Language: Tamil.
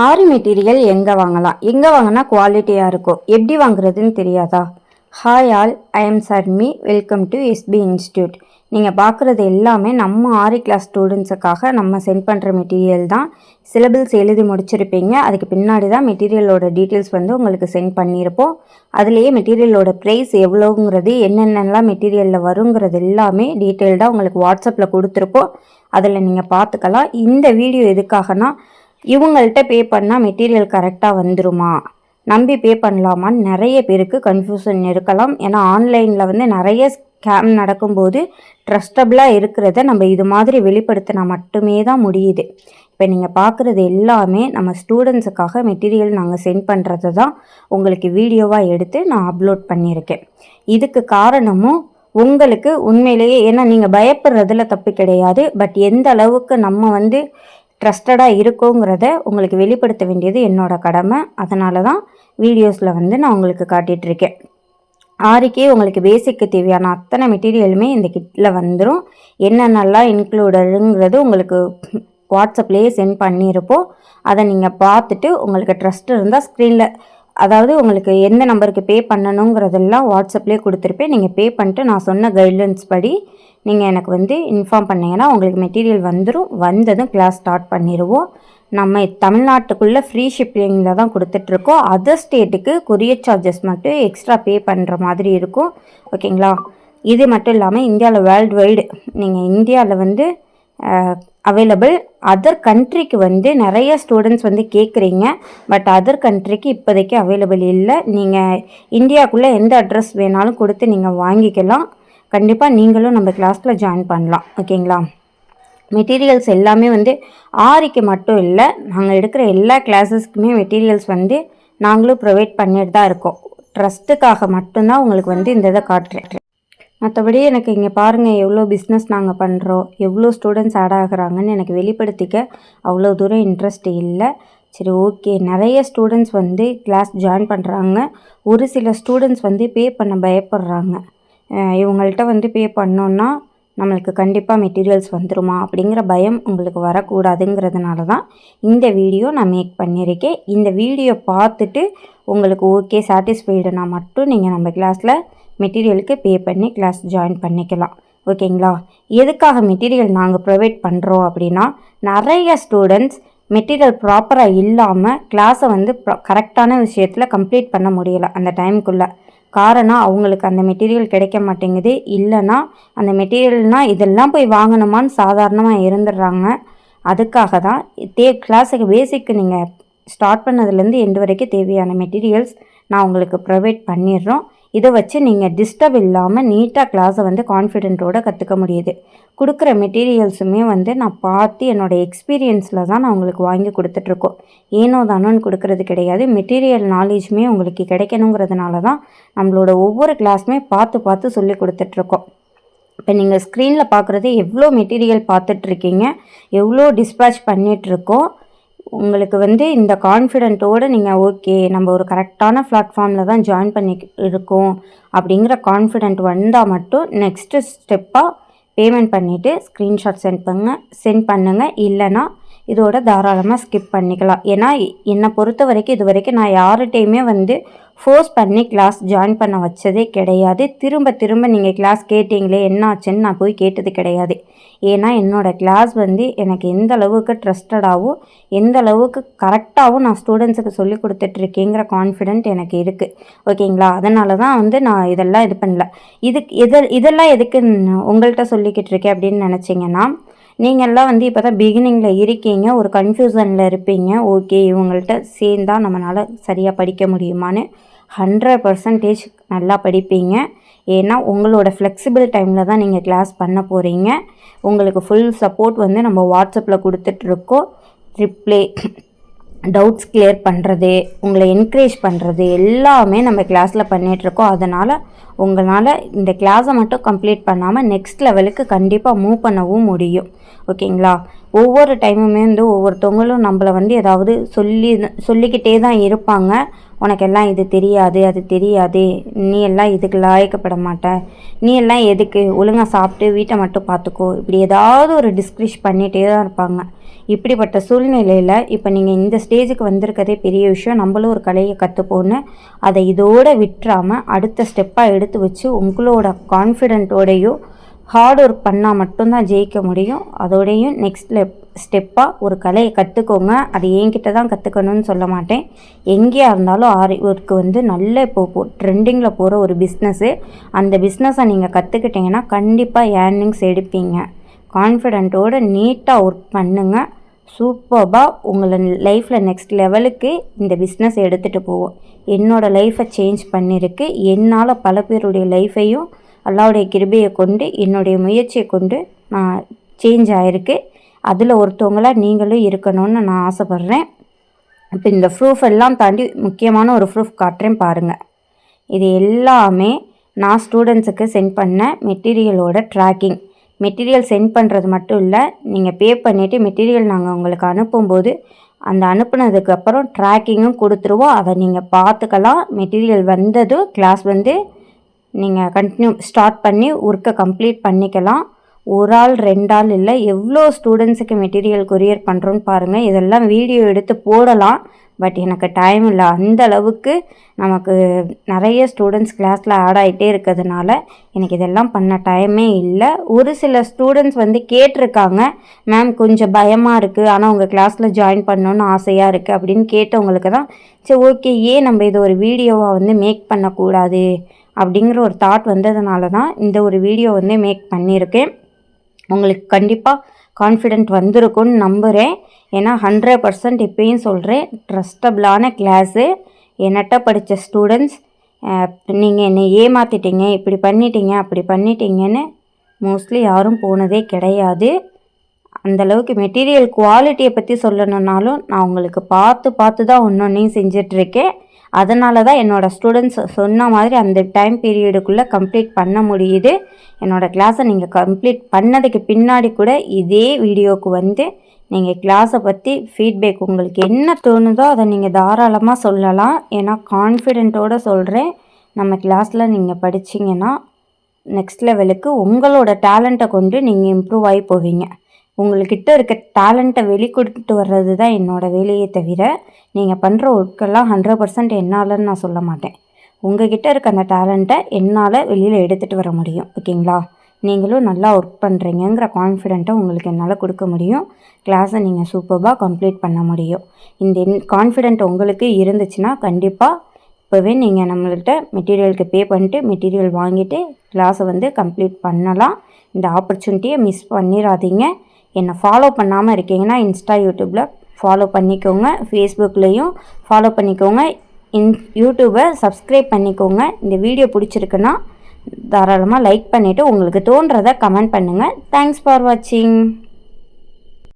ஆரி மெட்டீரியல் எங்கே வாங்கலாம், எங்கே வாங்கினா குவாலிட்டியாக இருக்கும், எப்படி வாங்குறதுன்னு தெரியாதா? Hi all, I am Sharmi. Welcome to SP institute. நீங்கள் பார்க்குறது எல்லாமே நம்ம ஆரி கிளாஸ் ஸ்டூடெண்ட்ஸுக்காக நம்ம சென்ட் பண்ணுற மெட்டீரியல் தான். சிலபஸ் எழுதி முடிச்சிருப்பீங்க, அதுக்கு பின்னாடி தான் மெட்டீரியலோட டீட்டெயில்ஸ் உங்களுக்கு சென்ட் பண்ணியிருப்போம். அதுலேயே மெட்டீரியலோட ப்ரைஸ் எவ்வளோங்கிறது, என்னென்னலாம் மெட்டீரியலில் வருங்கிறது எல்லாமே டீட்டெயில்டாக உங்களுக்கு வாட்ஸ்அப்பில் கொடுத்துருப்போம். அதில் நீங்கள் பார்த்துக்கலாம். இந்த வீடியோ எதுக்காகனா, இவங்கள்ட்ட பே பண்ணால் மெட்டீரியல் கரெக்டாக வந்துருமா, நம்பி பே பண்ணலாமான்னு நிறைய பேருக்கு கன்ஃபியூஷன் இருக்கலாம். ஏன்னா ஆன்லைனில் நிறைய ஸ்கேம் நடக்கும்போது ட்ரஸ்டபுளாக இருக்கிறத நம்ம இது மாதிரி வெளிப்படுத்தினா மட்டுமே தான் முடியுது. இப்போ நீங்கள் பார்க்குறது எல்லாமே நம்ம ஸ்டூடெண்ட்ஸுக்காக மெட்டீரியல் நாங்கள் சென்ட் பண்ணுறது தான் உங்களுக்கு வீடியோவாக எடுத்து நான் அப்லோட் பண்ணியிருக்கேன். இதுக்கு காரணமும் உங்களுக்கு உண்மையிலேயே, ஏன்னா நீங்கள் பயப்படுறதுல தப்பு கிடையாது, பட் எந்த அளவுக்கு நம்ம ட்ரஸ்டடாக இருக்கோங்கிறத உங்களுக்கு வெளிப்படுத்த வேண்டியது என்னோட கடமை. அதனால தான் வீடியோஸில் நான் உங்களுக்கு காட்டிகிட்ருக்கேன். ஆரிக்கே உங்களுக்கு பேசிக்கு தேவையான அத்தனை மெட்டீரியலுமே இந்த கிட்டில் வந்துடும். என்னென்னலாம் இன்க்ளூடடுங்கிறது உங்களுக்கு வாட்ஸ்அப்லேயே சென்ட் பண்ணியிருப்போம். அதை நீங்கள் பார்த்துட்டு உங்களுக்கு ட்ரஸ்ட் இருந்தால் ஸ்க்ரீனில், அதாவது உங்களுக்கு எந்த நம்பருக்கு பே பண்ணணுங்கிறதெல்லாம் வாட்ஸ்அப்லேயே கொடுத்துருப்பேன். நீங்கள் பே பண்ணிட்டு நான் சொன்ன கைட்லைன்ஸ் படி நீங்கள் எனக்கு இன்ஃபார்ம் பண்ணிங்கன்னா உங்களுக்கு மெட்டீரியல் வந்துடும். வந்ததும் கிளாஸ் ஸ்டார்ட் பண்ணிடுவோம். நம்ம தமிழ்நாட்டுக்குள்ளே ஃப்ரீ ஷிப்பிங்கில் தான் கொடுத்துட்ருக்கோம். அதர் ஸ்டேட்டுக்கு கொரியர் சார்ஜஸ் மட்டும் எக்ஸ்ட்ரா பே பண்ணுற மாதிரி இருக்கும். ஓகேங்களா? இது மட்டும் இல்லாமல் இந்தியாவில் வேர்ல்டு வைடு, நீங்கள் இந்தியாவில் அவைலபிள். அதர் கண்ட்ரிக்கு நிறைய ஸ்டூடெண்ட்ஸ் கேட்குறீங்க, பட் அதர் கண்ட்ரிக்கு இப்போதைக்கு அவைலபிள் இல்லை. நீங்கள் இந்தியாவுக்குள்ளே எந்த அட்ரஸ் வேணாலும் கொடுத்து நீங்கள் வாங்கிக்கலாம். கண்டிப்பாக நீங்களும் நம்ம கிளாஸில் ஜாயின் பண்ணலாம். ஓகேங்களா? மெட்டீரியல்ஸ் எல்லாமே ஆரிக்கு மட்டும் இல்லை, நாங்கள் எடுக்கிற எல்லா கிளாஸஸ்க்குமே மெட்டீரியல்ஸ் நாங்களும் ப்ரொவைட் பண்ணிட்டு தான் இருக்கோம். ட்ரஸ்ட்டுக்காக மட்டும்தான் உங்களுக்கு இந்த இதை காட்டுறேன். மற்றபடி எனக்கு இங்கே பாருங்கள் எவ்வளோ பிஸ்னஸ் நாங்கள் பண்ணுறோம், எவ்வளோ ஸ்டூடெண்ட்ஸ் ஆட் ஆகுறாங்கன்னு எனக்கு வெளிப்படுத்திக்க அவ்வளோ தூரம் இன்ட்ரெஸ்ட் இல்லை. சரி, ஓகே. நிறைய ஸ்டூடெண்ட்ஸ் கிளாஸ் ஜாயின் பண்ணுறாங்க. ஒரு சில ஸ்டூடெண்ட்ஸ் பே பண்ண பயப்படுறாங்க. இவங்கள்ட்ட பே பண்ணோன்னா நம்மளுக்கு கண்டிப்பாக மெட்டீரியல்ஸ் வந்துருமா அப்படிங்கிற பயம் உங்களுக்கு வரக்கூடாதுங்கிறதுனால தான் இந்த வீடியோ நான் மேக் பண்ணியிருக்கேன். இந்த வீடியோ பார்த்துட்டு உங்களுக்கு ஓகே சாட்டிஸ்ஃபைடுனா மட்டும் நீங்கள் நம்ம கிளாஸில் மெட்டீரியலுக்கு பே பண்ணி கிளாஸ் ஜாயின் பண்ணிக்கலாம். ஓகேங்களா? எதுக்காக மெட்டீரியல் நாங்கள் ப்ரொவைட் பண்ணுறோம் அப்படின்னா, நிறைய ஸ்டூடெண்ட்ஸ் மெட்டீரியல் ப்ராப்பராக இல்லாமல் கிளாஸை கரெக்டான விஷயத்தில் கம்ப்ளீட் பண்ண முடியலை அந்த டைமுக்குள்ளே. காரணம் அவங்களுக்கு அந்த மெட்டீரியல் கிடைக்க மாட்டேங்குது. இல்லைன்னா அந்த மெட்டீரியல்னால் இதெல்லாம் போய் வாங்கணுமான்னு சாதாரணமாக இருந்துடுறாங்க. அதுக்காக தான் கிளாஸுக்கு பேசிக்கு நீங்கள் ஸ்டார்ட் பண்ணதுலேருந்து எண்டு வரைக்கும் தேவையான மெட்டீரியல்ஸ் நான் உங்களுக்கு ப்ரொவைட் பண்ணிடுறோம். இதை வச்சு நீங்கள் டிஸ்டர்ப் இல்லாமல் நீட்டாக கிளாஸை கான்ஃபிடென்ட்டோடு கற்றுக்க முடியுது. கொடுக்குற மெட்டீரியல்ஸுமே நான் பார்த்து என்னோடய எக்ஸ்பீரியன்ஸில் தான் நான் உங்களுக்கு வாங்கி கொடுத்துட்ருக்கோம். ஏனோ தானோன்னு கொடுக்கறது கிடையாது. மெட்டீரியல் நாலேஜுமே உங்களுக்கு கிடைக்கணுங்கிறதுனால தான் நம்மளோட ஒவ்வொரு கிளாஸுமே பார்த்து பார்த்து சொல்லி கொடுத்துட்ருக்கோம். இப்போ நீங்கள் ஸ்க்ரீனில் பார்க்குறது எவ்வளோ மெட்டீரியல் பார்த்துட்ருக்கீங்க, எவ்வளோ டிஸ்பேட்ச் பண்ணிகிட்ருக்கோம். உங்களுக்கு இந்த கான்ஃபிடென்ட்டோடு நீங்கள் ஓகே நம்ம ஒரு கரெக்டான பிளாட்ஃபார்மில் தான் ஜாயின் பண்ணி இருக்கோம் அப்படிங்கிற கான்ஃபிடென்ட் வந்தால் மட்டும் நெக்ஸ்ட்டு ஸ்டெப்பாக பேமெண்ட் பண்ணிவிட்டு ஸ்க்ரீன்ஷாட் சென்ட் பண்ணுங்கள். இல்லைனா இதோட தாராளமாக ஸ்கிப் பண்ணிக்கலாம். ஏன்னா என்னை பொறுத்த வரைக்கும் இது வரைக்கும் நான் யார்கிட்டையுமே ஃபோர்ஸ் பண்ணி கிளாஸ் ஜாயின் பண்ண வச்சதே கிடையாது. திரும்ப திரும்ப நீங்கள் கிளாஸ் கேட்டிங்களே என்ன ஆச்சுன்னு நான் போய் கேட்டது கிடையாது. ஏன்னா என்னோடய கிளாஸ் எனக்கு எந்த அளவுக்கு ட்ரஸ்டடாகவும் எந்த அளவுக்கு கரெக்டாகவும் நான் ஸ்டூடெண்ட்ஸுக்கு சொல்லி கொடுத்துட்ருக்கேங்கிற கான்ஃபிடென்ட் எனக்கு இருக்குது. ஓகேங்களா? அதனால தான் நான் இதெல்லாம் இது பண்ணல. இதெல்லாம் எதுக்கு உங்கள்கிட்ட சொல்லிக்கிட்டு இருக்கேன் அப்படின்னு நினச்சிங்கன்னா, நீங்கள்லாம் இப்போ தான் பிகினிங்கில் இருக்கீங்க, ஒரு கன்ஃபியூசனில் இருப்பீங்க. ஓகே, இவங்கள்ட்ட சேர்ந்தால் நம்மளால் சரியாக படிக்க முடியுமான்னு. 100% நல்லா படிப்பீங்க. ஏன்னா உங்களோட ஃப்ளெக்சிபிள் டைமில் தான் நீங்கள் கிளாஸ் பண்ண போகிறீங்க. உங்களுக்கு ஃபுல் சப்போர்ட் நம்ம வாட்ஸ்அப்பில் கொடுத்துட்ருக்கோம். ரிப்ளே, டவுட்ஸ் கிளியர் பண்ணுறது, உங்களை என்கரேஜ் பண்ணுறது எல்லாமே நம்ம கிளாஸில் பண்ணிகிட்ருக்கோம். அதனால் உங்களால் இந்த கிளாஸை மட்டும் கம்ப்ளீட் பண்ணாமல் நெக்ஸ்ட் லெவலுக்கு கண்டிப்பாக மூவ் பண்ணவும் முடியும். ஓகேங்களா? ஒவ்வொரு டைமுமே ஒவ்வொருத்தவங்களும் நம்மளை ஏதாவது சொல்லிக்கிட்டே தான் இருப்பாங்க. உனக்கெல்லாம் இது தெரியாது, அது தெரியாது, நீ எல்லாம் இதுக்கு லாயக்கப்பட மாட்ட, நீ எல்லாம் எதுக்கு, ஒழுங்காக சாப்பிட்டு வீட்டை மட்டும் பார்த்துக்கோ, இப்படி ஏதாவது ஒரு டிஸ்கரிஷ் பண்ணிகிட்டே தான் இருப்பாங்க. இப்படிப்பட்ட சூழ்நிலையில் இப்போ நீங்கள் இந்த ஸ்டேஜுக்கு வந்திருக்கதே பெரிய விஷயம். நம்மளும் ஒரு கலையை கற்றுப்போன்னு அதை இதோடு விட்டுறாமல் அடுத்த ஸ்டெப்பாக எடுத்து வச்சு உங்களோட கான்ஃபிடென்ட்டோடையும் ஹார்ட் ஒர்க் பண்ணால் மட்டும்தான் ஜெயிக்க முடியும். அதோடையும் நெக்ஸ்ட் ஸ்டெப்பாக ஒரு கலையை கற்றுக்கோங்க. அது என்கிட்ட தான் கற்றுக்கணும்னு சொல்ல மாட்டேன். எங்கேயா இருந்தாலும் ஆரி ஒர்க்கு நல்ல இப்போ ட்ரெண்டிங்கில் போகிற ஒரு பிஸ்னஸ்ஸு. அந்த பிஸ்னஸை நீங்கள் கற்றுக்கிட்டிங்கன்னா கண்டிப்பாக ஏர்னிங்ஸ் எடுப்பீங்க. கான்ஃபிடென்ட்டோடு நீட்டாக ஒர்க் பண்ணுங்கள். சூப்பராக உங்களை லைஃப்பில் நெக்ஸ்ட் லெவலுக்கு இந்த பிஸ்னஸ் எடுத்துகிட்டு போவோம். என்னோடய லைஃப்பை சேஞ்ச் பண்ணியிருக்கு. என்னால் பல பேருடைய லைஃப்பையும் அல்லாவுடைய கிருபையை கொண்டு என்னுடைய முயற்சியை கொண்டு நான் சேஞ்ச் ஆகிருக்கு. அதில் ஒருத்தவங்களாக நீங்களும் இருக்கணும்னு நான் ஆசைப்பட்றேன். இப்போ இந்த ப்ரூஃப் எல்லாம் தாண்டி முக்கியமான ஒரு ப்ரூஃப் காட்டுறேன் பாருங்கள். இது எல்லாமே நான் ஸ்டூடெண்ட்ஸுக்கு சென்ட் பண்ண மெட்டீரியலோட ட்ராக்கிங். மெட்டீரியல் சென்ட் பண்ணுறது மட்டும் இல்லை, நீங்கள் பே பண்ணிவிட்டு மெட்டீரியல் நாங்கள் உங்களுக்கு அனுப்பும்போது அந்த அனுப்புனதுக்கப்புறம் ட்ராக்கிங்கும் கொடுத்துருவோம். அதை நீங்கள் பார்த்துக்கலாம். மெட்டீரியல் வந்ததும் கிளாஸ் நீங்கள் கண்டினியூ ஸ்டார்ட் பண்ணி ஒர்க்கை கம்ப்ளீட் பண்ணிக்கலாம். ஒரு ஆள் 2 ஆள் இல்லை, எவ்வளோ ஸ்டூடெண்ட்ஸுக்கு மெட்டீரியல் கொரியர் பண்ணுறோன்னு பாருங்கள். இதெல்லாம் வீடியோ எடுத்து போடலாம், பட் எனக்கு டைம் இல்லை. அந்த அளவுக்கு நமக்கு நிறைய ஸ்டூடெண்ட்ஸ் கிளாஸில் ஆட் ஆகிட்டே இருக்கிறதுனால எனக்கு இதெல்லாம் பண்ண டைமே இல்லை. ஒரு சில ஸ்டூடெண்ட்ஸ் கேட்டிருக்காங்க, மேம் கொஞ்சம் பயமாக இருக்குது, ஆனால் உங்கள் கிளாஸில் ஜாயின் பண்ணணுன்னு ஆசையாக இருக்குது அப்படின்னு கேட்டவங்களுக்கு தான் சரி ஓகே, ஏன் நம்ம இதை ஒரு வீடியோவாக மேக் பண்ணக்கூடாது அப்படிங்கிற ஒரு தாட் வந்ததுனால தான் இந்த ஒரு வீடியோ மேக் பண்ணியிருக்கேன். உங்களுக்கு கண்டிப்பாக கான்ஃபிடென்ட் வந்திருக்கும்னு நம்புகிறேன். ஏன்னா 100% இப்போயும் சொல்கிறேன், ட்ரஸ்டபிளான கிளாஸு. என்னட்ட படித்த ஸ்டூடெண்ட்ஸ் நீங்கள் என்னை ஏமாற்றிட்டீங்க, இப்படி பண்ணிட்டீங்க அப்படி பண்ணிட்டீங்கன்னு மோஸ்ட்லி யாரும் போனதே கிடையாது. அந்தளவுக்கு மெட்டீரியல் குவாலிட்டியை பற்றி சொல்லணுன்னாலும் நான் உங்களுக்கு பார்த்து தான் ஒன்றொன்றையும் செஞ்சிட்ருக்கேன். அதனால தான் என்னோடய ஸ்டூடெண்ட்ஸ் சொன்ன மாதிரி அந்த டைம் பீரியடுக்குள்ளே கம்ப்ளீட் பண்ண முடியுது. என்னோடய கிளாஸை நீங்கள் கம்ப்ளீட் பண்ணதுக்கு பின்னாடி கூட இதே வீடியோவுக்கு நீங்கள் கிளாஸை பற்றி ஃபீட்பேக் உங்களுக்கு என்ன தோணுதோ அதை நீங்கள் தாராளமாக சொல்லலாம். ஏன்னா கான்ஃபிடென்ட்டோடு சொல்கிறேன், நம்ம கிளாஸில் நீங்கள் படிச்சிங்கன்னா நெக்ஸ்ட் லெவலுக்கு உங்களோட டேலண்ட்டை கொண்டு நீங்கள் இம்ப்ரூவ் ஆகி போவீங்க. உங்கள்கிட்ட இருக்க டேலண்ட்டை வெளிக்கொடுத்துட்டு வர்றது தான் என்னோடய வேலையை தவிர நீங்கள் பண்ணுற ஒர்க்கெல்லாம் 100% என்னாலன்னு நான் சொல்ல மாட்டேன். உங்கள்கிட்ட இருக்க அந்த டேலண்ட்டை என்னால் வெளியில் எடுத்துகிட்டு வர முடியும். ஓகேங்களா? நீங்களும் நல்லா ஒர்க் பண்ணுறீங்கிற கான்ஃபிடென்ட்டை உங்களுக்கு என்னால் கொடுக்க முடியும். கிளாஸை நீங்கள் சூப்பராக கம்ப்ளீட் பண்ண முடியும். இந்த கான்ஃபிடென்ட் உங்களுக்கு இருந்துச்சுன்னா கண்டிப்பாக இப்போவே நீங்கள் நம்மள்கிட்ட மெட்டீரியலுக்கு பே பண்ணிட்டு மெட்டீரியல் வாங்கிட்டு கிளாஸை கம்ப்ளீட் பண்ணலாம். இந்த ஆப்பர்ச்சுனிட்டியை மிஸ் பண்ணிடாதீங்க. என்னை ஃபாலோ பண்ணாமல் இருக்கீங்கன்னா இன்ஸ்டா யூடியூப்பில் ஃபாலோ பண்ணிக்கோங்க, ஃபேஸ்புக்லேயும் ஃபாலோ பண்ணிக்கோங்க, யூடியூப்பை சப்ஸ்கிரைப் பண்ணிக்கோங்க. இந்த வீடியோ பிடிச்சிருக்குன்னா தாராளமாக லைக் பண்ணிவிட்டு உங்களுக்கு தோன்றதை கமெண்ட் பண்ணுங்கள். தேங்க்ஸ் ஃபார் வாட்சிங்.